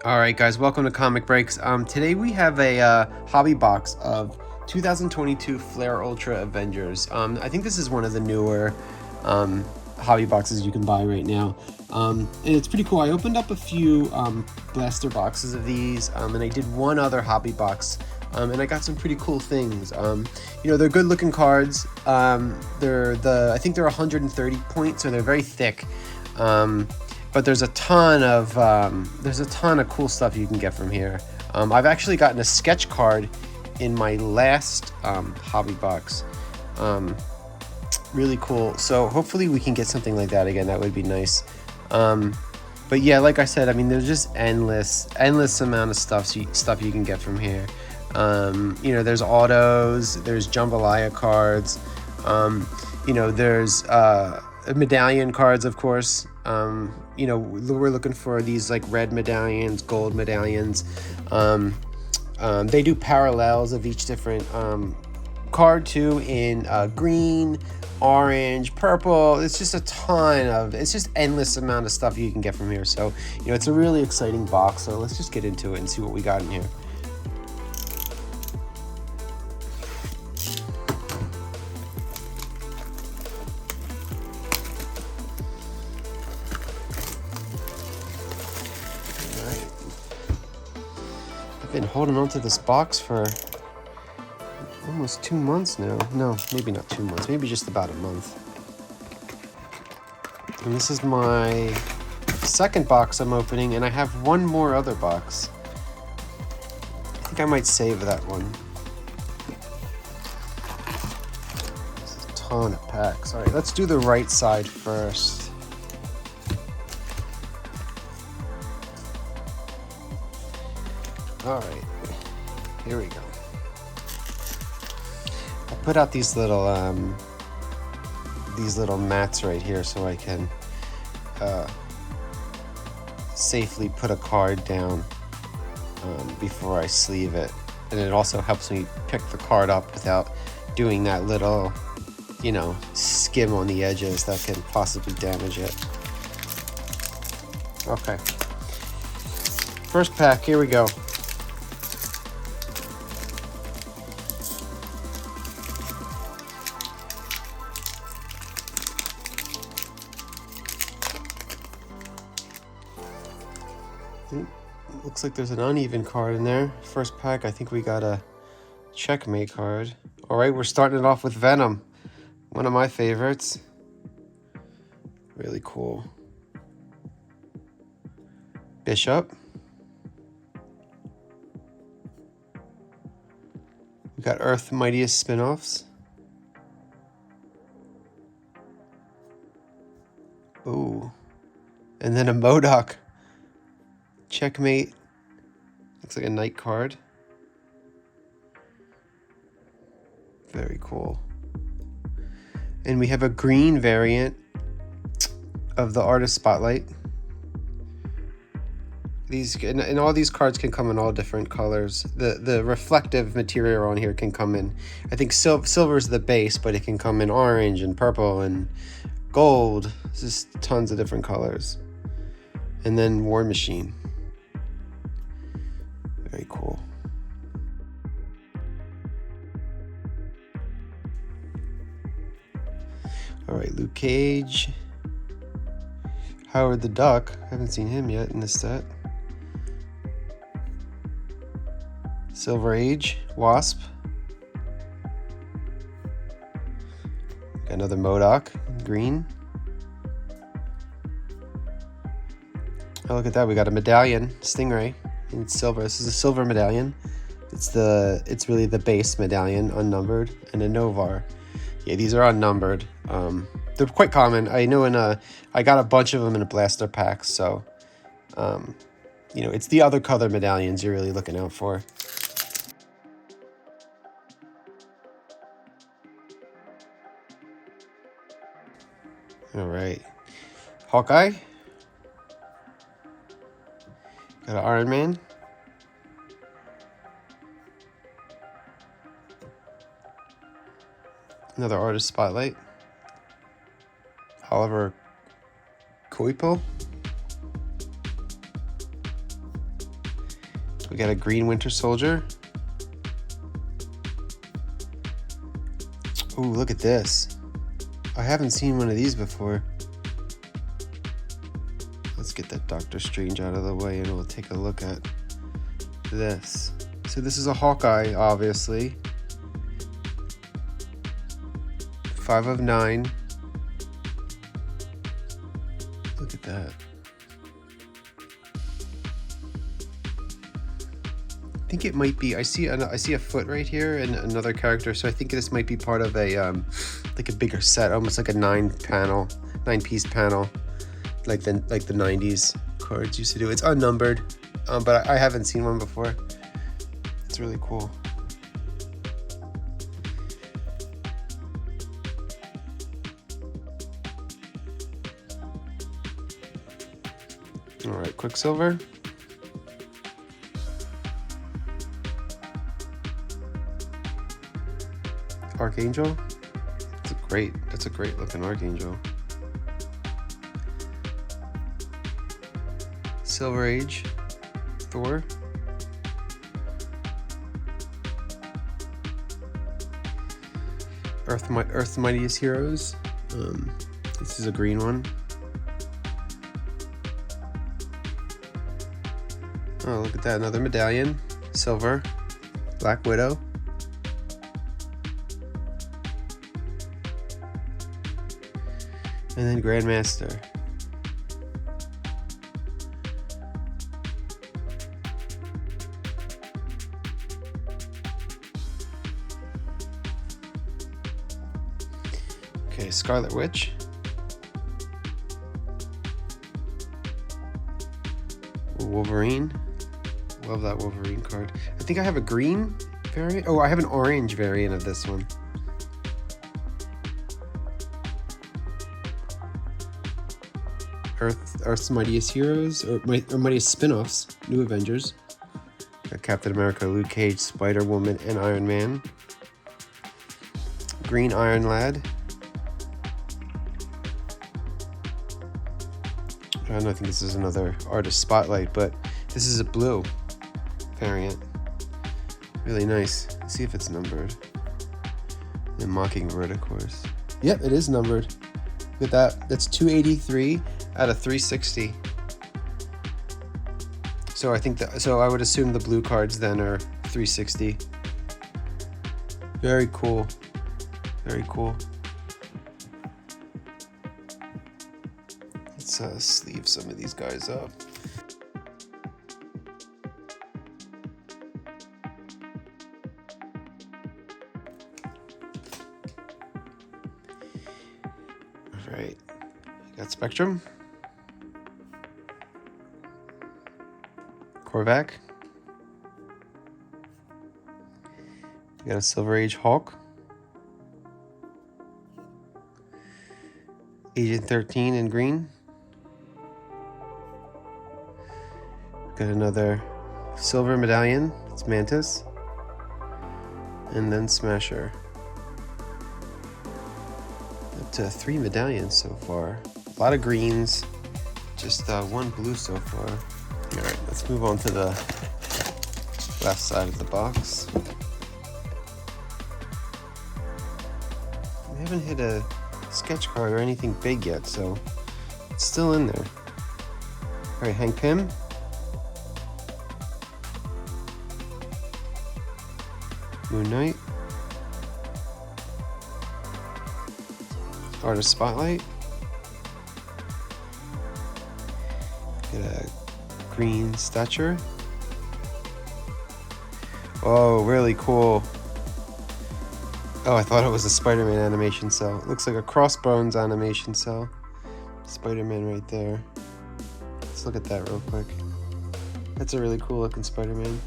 Alright guys, welcome to Comic Breaks. Today we have a hobby box of 2022 Fleer Ultra Avengers. I think this is one of the newer hobby boxes you can buy right now. And it's pretty cool. I opened up a few blaster boxes of these, and I did one other hobby box, and I got some pretty cool things. You know, they're good looking cards. I think they're 130 points, so they're very thick. But there's a ton of cool stuff you can get from here. I've actually gotten a sketch card in my last hobby box. Really cool. So hopefully we can get something like that again. That would be nice. But yeah, like I said, I mean, there's just endless amount of stuff you can get from here. You know, there's autos, there's jambalaya cards. You know, there's medallion cards, of course. You know, we're looking for these like red medallions, gold medallions. They do parallels of each different card too, in green, orange, purple. It's just it's just endless amount of stuff you can get from here. So, you know, it's a really exciting box. So let's just get into it and see what we got in here. I've been holding on to this box for almost 2 months now. No, maybe not 2 months, maybe just about a month. And this is my second box I'm opening, and I have one more other box. I think I might save that one. There's a ton of packs. All right, let's do the right side first. All right, here we go. I put out these little mats right here so I can safely put a card down before I sleeve it, and it also helps me pick the card up without doing that little, you know, skim on the edges that can possibly damage it. Okay, first pack, here we go. Looks like there's an uneven card in there. First pack, I think we got a checkmate card. All right, we're starting it off with Venom, one of my favorites. Really cool. Bishop. We got Earth Mightiest Spin-offs. Ooh. And then a MODOK. Checkmate. Looks like a knight card. Very cool. And we have a green variant of the Artist Spotlight. These and all these cards can come in all different colors. The reflective material on here can come in, I think silver is the base, but it can come in orange and purple and gold. It's just tons of different colors. And then War Machine. Very cool. All right, Luke Cage. Howard the Duck. I haven't seen him yet in this set. Silver Age. Wasp. Got another MODOK. Green. Oh, look at that. We got a medallion. Stingray. In silver. This is a silver medallion. It's really the base medallion, unnumbered, and a Novar. Yeah, these are unnumbered. They're quite common. I know I got a bunch of them in a blaster pack, so you know, it's the other color medallions you're really looking out for. All right, Hawkeye. Got an Iron Man. Another Artist Spotlight. Oliver Coipel. We got a green Winter Soldier. Ooh, look at this. I haven't seen one of these before. Let's get that Doctor Strange out of the way and we'll take a look at this. So this is a Hawkeye, obviously. 5 of 9. Look at that. I think it might be. I see a foot right here and another character. So I think this might be part of a like a bigger set, almost like a 9-piece panel, like the 90s cards used to do. It's unnumbered, but I haven't seen one before. It's really cool. All right, Quicksilver. Archangel. That's a great looking Archangel. Silver Age. Thor. Earth's Mightiest Heroes. This is a green one. Oh, look at that, another medallion. Silver. Black Widow. And then Grandmaster. Okay, Scarlet Witch. Wolverine. Love that Wolverine card. I think I have a green variant. Oh, I have an orange variant of this one. Earth's Mightiest Heroes, or Mightiest Spin-Offs, New Avengers. Got Captain America, Luke Cage, Spider-Woman, and Iron Man. Green Iron Lad. I don't think this is another artist spotlight, but this is a blue variant. Really nice. Let's see if it's numbered. And Mockingbird, of course. Yep, it is numbered. Look at that. That's 283 out of 360. So I think that. So I would assume the blue cards then are 360. Very cool. Very cool. Let's sleeve some of these guys up. All right, got Spectrum, Korvac, we got a Silver Age Hulk, Agent 13 in green. Got another silver medallion, it's Mantis, and then Smasher. Up to 3 medallions so far. A lot of greens, just one blue so far. All right, let's move on to the left side of the box. We haven't hit a sketch card or anything big yet, so it's still in there. All right, Hank Pym. Moon Knight. Artist Spotlight. Get a green Stature. Oh, really cool. Oh, I thought it was a Spider-Man animation cell. It looks like a Crossbones animation cell. Spider-Man right there. Let's look at that real quick. That's a really cool looking Spider-Man.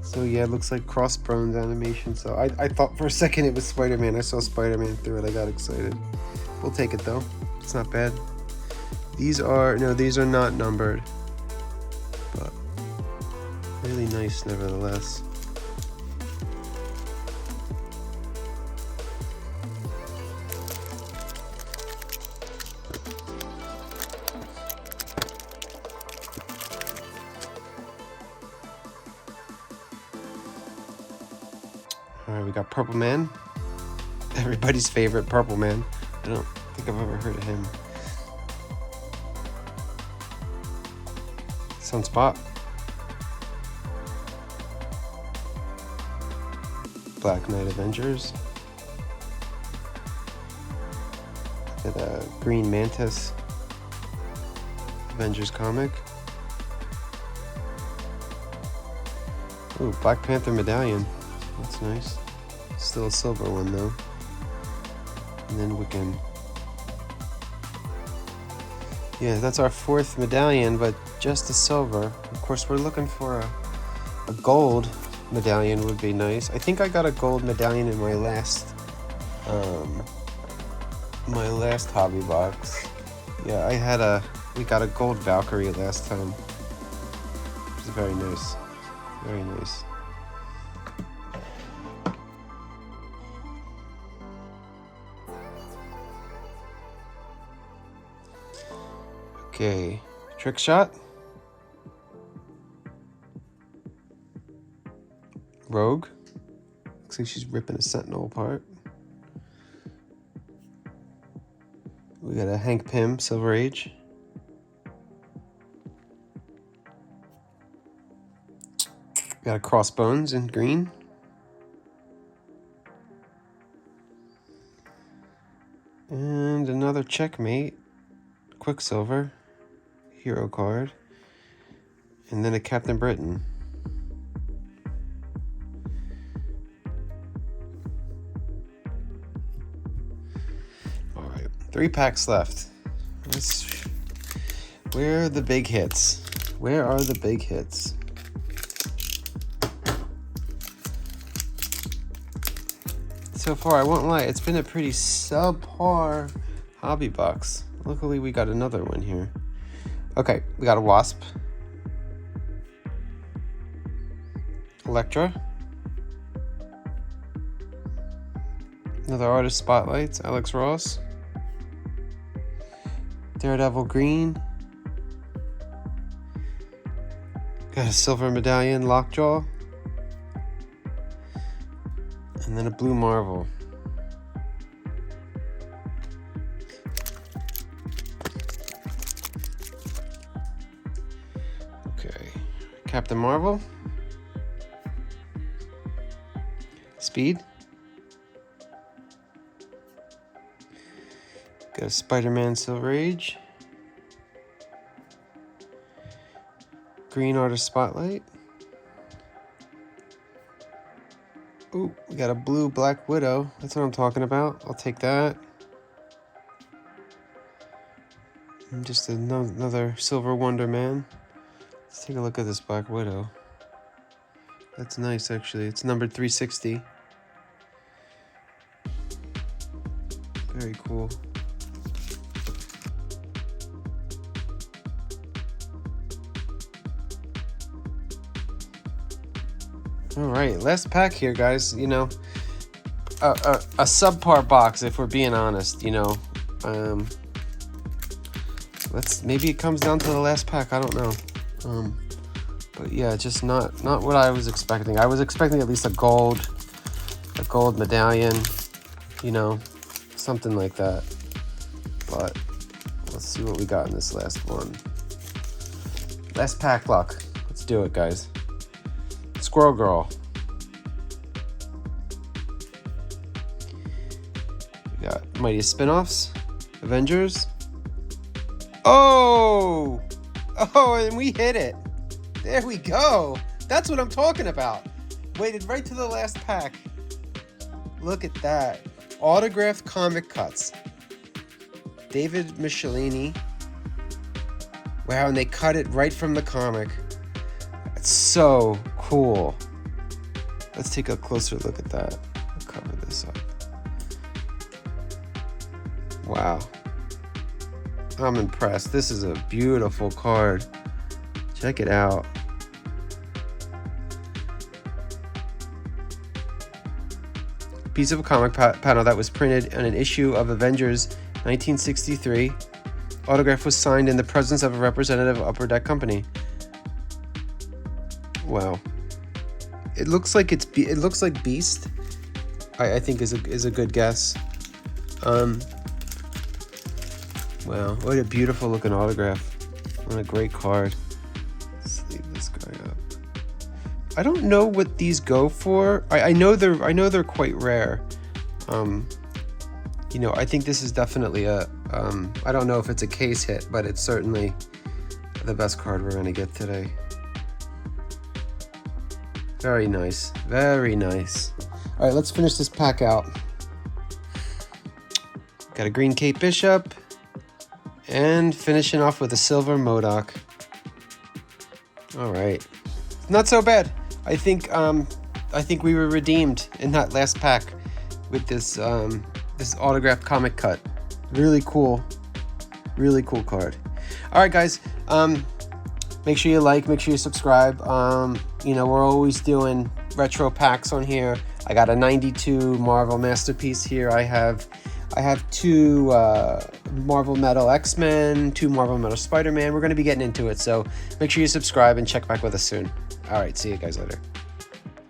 So yeah, it looks like Crossbones animation. So I thought for a second it was Spider-Man. I saw Spider-Man through it. I got excited. We'll take it though. It's not bad. These are not numbered, but really nice nevertheless. got Purple Man. Everybody's favorite Purple Man. I don't think I've ever heard of him. Sunspot. Black Knight Avengers. Got a Green Mantis Avengers comic. Ooh, Black Panther medallion. That's nice. Still a silver one though. And then Wiccan. Yeah, that's our 4th medallion, but just a silver. Of course, we're looking for a gold medallion would be nice. I think I got a gold medallion in my last hobby box. Yeah, we got a gold Valkyrie last time. It was very nice. Very nice. Okay, trick shot. Rogue. Looks like she's ripping a Sentinel apart. We got a Hank Pym, Silver Age. Got a Crossbones in green. And another Checkmate, Quicksilver, hero card. And then a Captain Britain. All right, 3 packs left. Where are the big hits? Where are the big hits? So far, I won't lie, it's been a pretty subpar hobby box. Luckily, we got another one here. Okay, we got a Wasp. Elektra. Another Artist Spotlights, Alex Ross. Daredevil green. Got a silver medallion, Lockjaw. And then a blue Marvel. Okay, Captain Marvel. Speed. Got a Spider-Man Silver Age. Green Artist Spotlight. Ooh, we got a blue Black Widow. That's what I'm talking about. I'll take that. And just another Silver Wonder Man. Let's take a look at this Black Widow. That's nice, actually. It's numbered 360. Very cool. All right, last pack here, guys. You know, a subpar box, if we're being honest. You know, maybe it comes down to the last pack. I don't know. But yeah, just not what I was expecting. I was expecting at least a gold medallion. You know, something like that. But let's see what we got in this last one. Last pack luck. Let's do it, guys. Squirrel Girl. We got Mightiest Spin-Offs, Avengers. Oh, and we hit it. There we go. That's what I'm talking about. Waited right to the last pack. Look at that. Autographed comic cuts. David Michelini. Wow, and they cut it right from the comic. It's so cool. Let's take a closer look at that. I'll cover this up. Wow. I'm impressed. This is a beautiful card. Check it out. Piece of a comic panel that was printed on an issue of Avengers 1963. Autograph was signed in the presence of a representative of Upper Deck Company. Wow. It looks like Beast, I think is a good guess. Wow, what a beautiful looking autograph. What a great card. Let's leave this guy up. I don't know what these go for. I know they're quite rare. You know, I think this is definitely a I don't know if it's a case hit, but it's certainly the best card we're gonna get today. Very nice, very nice. All right, let's finish this pack out. Got a green Kate Bishop, and finishing off with a silver MODOK. All right, not so bad. I think we were redeemed in that last pack with this this autographed comic cut. Really cool card. All right, guys. Make sure you like, make sure you subscribe. You know, we're always doing retro packs on here. I got a 92 Marvel Masterpiece here. I have 2 Marvel Metal X-Men, 2 Marvel Metal Spider-Man. We're going to be getting into it, so make sure you subscribe and check back with us soon. All right, see you guys later.